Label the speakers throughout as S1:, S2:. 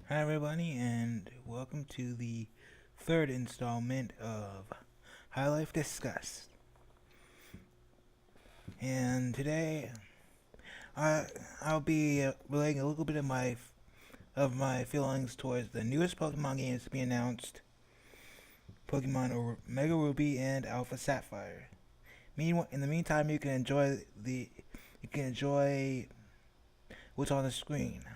S1: Hi everybody, and welcome to the third installment of High Life Discuss. And today, I'll be relating a little bit of my feelings towards the newest Pokemon games to be announced, Pokemon Mega Ruby and Alpha Sapphire. Meanwhile, in the meantime, you can enjoy what's on the screen.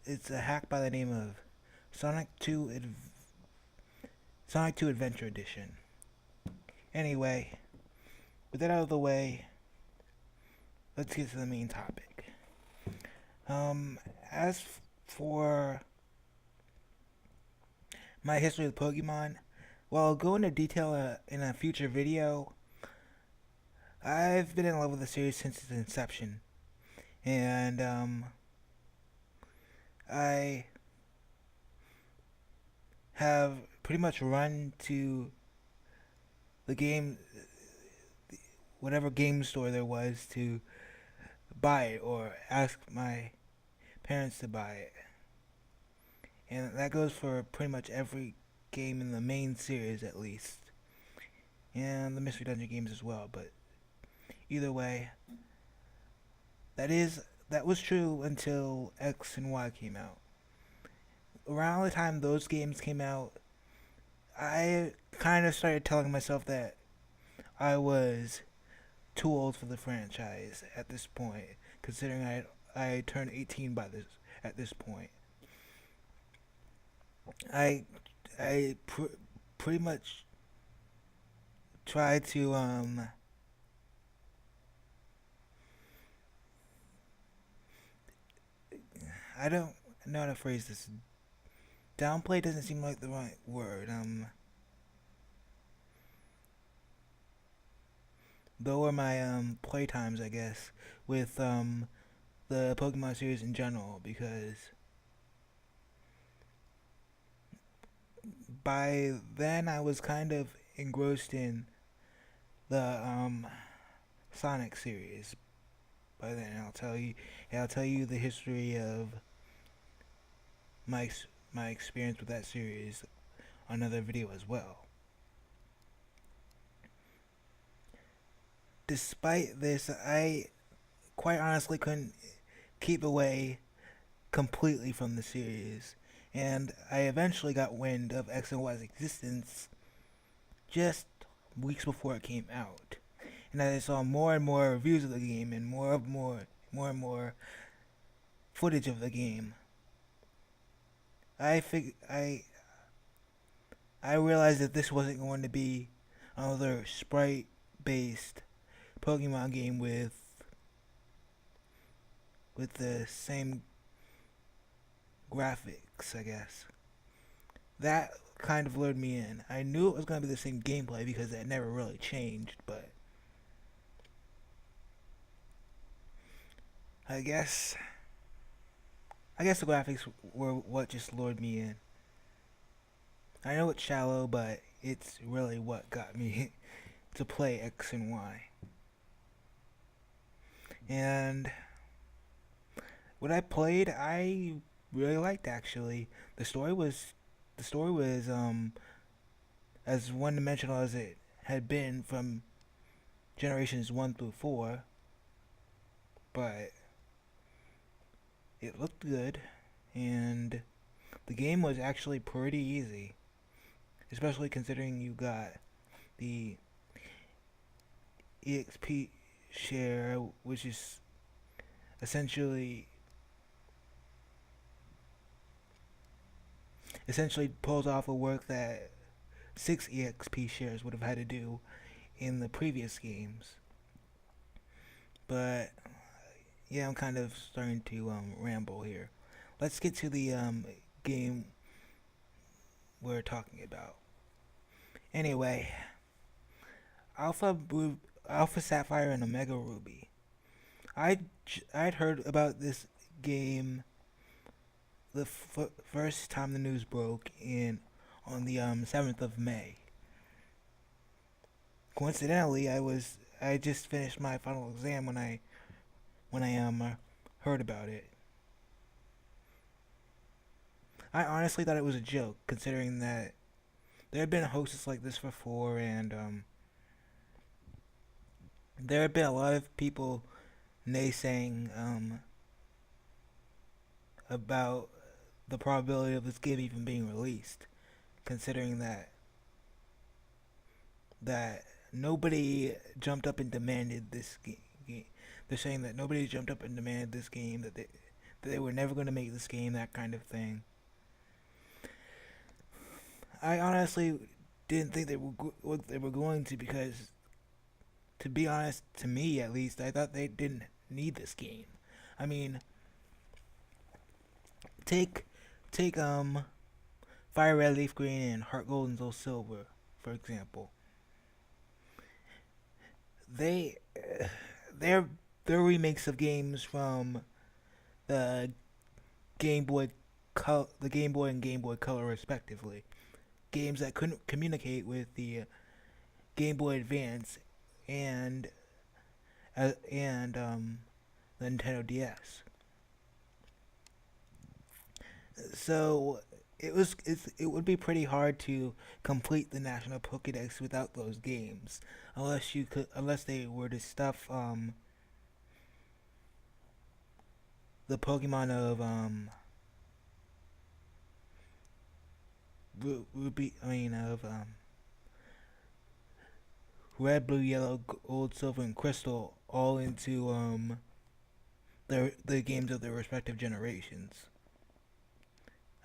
S1: It's a hack by the name of Sonic 2 Sonic 2 Adventure Edition. Anyway, with that out of the way, let's get to the main topic. As for my history with Pokemon, well, I'll go into detail in a future video. I've been in love with the series since its inception, and I have pretty much run to the game, whatever game store there was, to buy it or ask my parents to buy it. And that goes for pretty much every game in the main series, at least, and the Mystery Dungeon games as well. But either way, that was true until X and Y came out. Around the time those games came out, I kind of started telling myself that I was too old for the franchise at this point, considering I turned 18 by this at this point. I pretty much tried to I don't know how to phrase this. Downplay doesn't seem like the right word. Lower my play times, I guess, with the Pokemon series in general, because by then I was kind of engrossed in the Sonic series. By then, I'll tell you the history of my experience with that series on another video as well. Despite this, I quite honestly couldn't keep away completely from the series, and I eventually got wind of X and Y's existence just weeks before it came out. And as I saw more and more reviews of the game and more and more footage of the game, I fig- I realized that this wasn't going to be another sprite based Pokemon game with the same graphics, I guess. That kind of lured me in. I knew it was going to be the same gameplay because it never really changed, but I guess the graphics were what just lured me in. I know it's shallow, but it's really what got me to play X and Y. And what I played, I really liked actually. The story was as one dimensional as it had been from generations 1 through 4, but it looked good, and the game was actually pretty easy, especially considering you got the EXP share, which is essentially pulls off a work that 6 EXP shares would have had to do in the previous games. But yeah, I'm kind of starting to ramble here. Let's get to the game we're talking about. Anyway, Alpha Sapphire and Omega Ruby. I'd heard about this game the first time the news broke in on the 7th of May. Coincidentally, I just finished my final exam when I heard about it. I honestly thought it was a joke, considering that there have been hosts like this before, and there have been a lot of people naysaying about the probability of this game even being released, considering that nobody jumped up and demanded this game. They're saying that nobody jumped up and demanded this game, that they were never going to make this game, that kind of thing. I honestly didn't think they were going to, because, to be honest, to me at least, I thought they didn't need this game. I mean, take take Fire Red Leaf Green and Heart Gold and Soul Silver, for example. They they're they're remakes of games from the the Game Boy and Game Boy Color respectively. Games that couldn't communicate with the Game Boy Advance and the Nintendo DS. So it would be pretty hard to complete the National Pokédex without those games, unless they were to stuff the Pokemon of Ruby, I mean of Red, Blue, Yellow, Gold, Silver, and Crystal all into the games of their respective generations.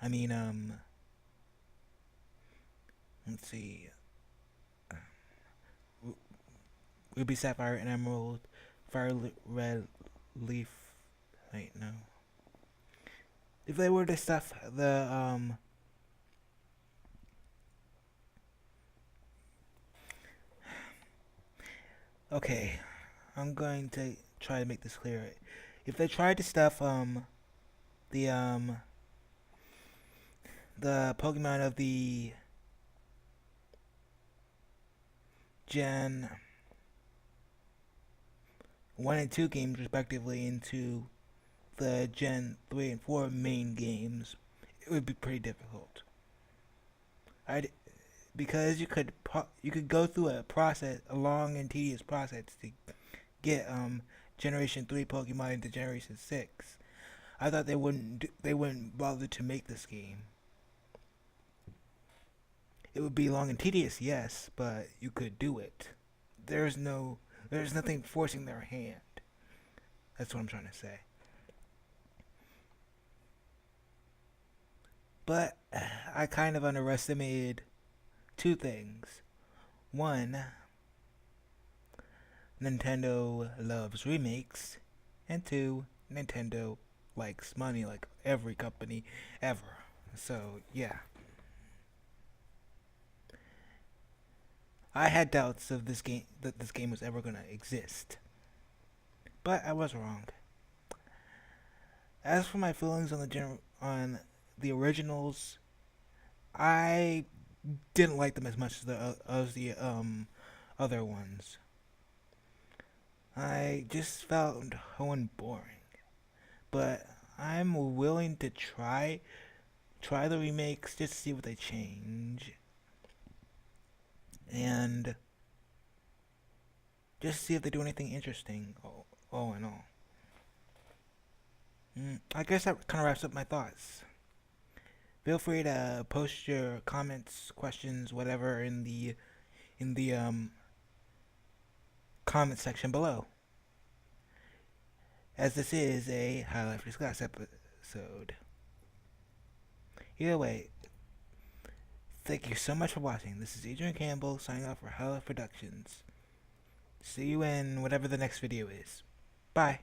S1: I mean let's see, Ruby, Sapphire, and Emerald, Fire Red Leaf. Wait, no. If they were to stuff the okay, I'm going to try to make this clear. If they tried to stuff the um the Pokemon of the Gen 1 and 2 games respectively into the Gen 3 and 4 main games, it would be pretty difficult. I Because you could go through a long and tedious process to get Generation 3 Pokemon into Generation 6. I thought they wouldn't bother to make this game. It would be long and tedious, yes, but you could do it. There's nothing forcing their hand. That's what I'm trying to say. But I kind of underestimated two things. One, Nintendo loves remakes, and two, Nintendo likes money like every company ever. So, yeah. I had doubts of this game was ever going to exist. But I was wrong. As for my feelings on on the originals, I didn't like them as much as the other ones. I just found Hoenn boring. But I'm willing to try the remakes just to see what they change, and just see if they do anything interesting. All in all, I guess that kind of wraps up my thoughts. Feel free to post your comments, questions, whatever in the comment section below. As this is a High Life Discuss episode. Either way, thank you so much for watching. This is Adrian Campbell signing off for High Life Productions. See you in whatever the next video is. Bye.